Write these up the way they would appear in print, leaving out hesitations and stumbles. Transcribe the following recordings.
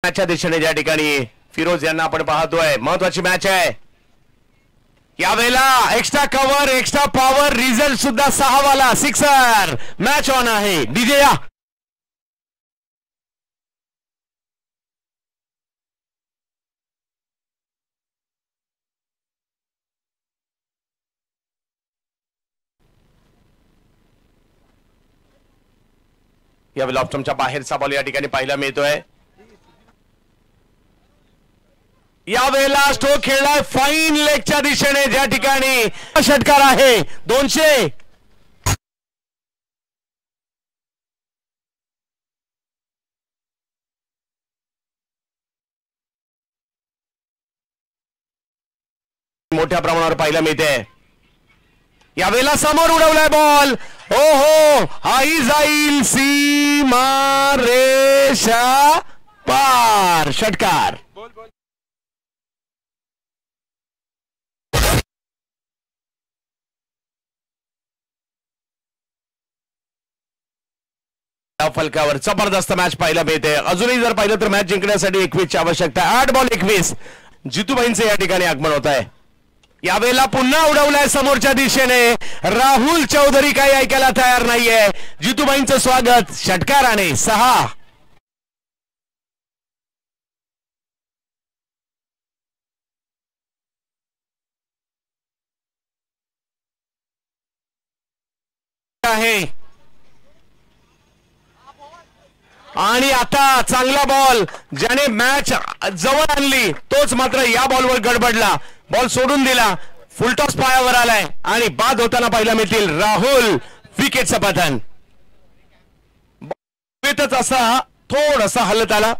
मॅचच्या दिशेने ज्या ठिकाणी फिरोज यांना आपण पाहतोय, महत्वाची मॅच आहे यावेळेला. Extra cover, extra power, result सुद्धा 6 वाला सिक्सर. मॅच ऑन आहे. डीजे या. यावेळेला ऑप्शनच्या बाहेरचा बॉल या ठिकाणी पाहायला मिळतोय. यावेळेला स्ट्रोक खेळलाय फाईन लेगच्या दिशेने ज्या ठिकाणी षटकार आहे. 200. मोठ्या प्रमाणावर पाहायला मिळते. यावेळेला समोर उडवलाय बॉल. ओहो, हाही जाईल सीमा रेषा पार. षटकार. फलकावर जबरदस्त मॅच पाहायला मिळते. अजूनही जर पाहिलं तर मॅच जिंकण्यासाठी 21 ची आवश्यकता आहे. 8 बॉल 21. जितूबाईंचे या ठिकाणी आगमन होत आहे. यावेळेला पुन्हा उडवलाय समोरच्या दिशेने. राहुल चौधरी काही ऐकायला तयार नाहीये. जितूबाईंचं स्वागत षटकाराने. 6. आहे आणि आता चांगला बॉल ज्याने मॅच जवळ आणली तोच मात्र या बॉलवर गडबडला. बॉल सोडून दिला. फुलटॉस पायावर आलाय आणि बाद होताना पाहायला मिळतील राहुल. विकेटचं पतन. असा थोडासा हलत आला.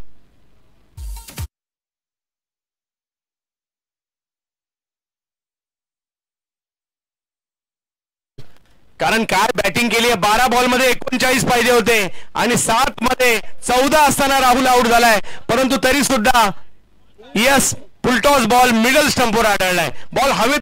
कारण काय बॅटिंग केली आहे. 12 बॉल मध्ये 39 पाहिजे होते आणि 7 मध्ये 14 असताना राहुल आउट झालाय. परंतु तरी सुद्धा यस, फुलटॉस बॉल मिडल स्टंपवर आढळलाय. बॉल हवेत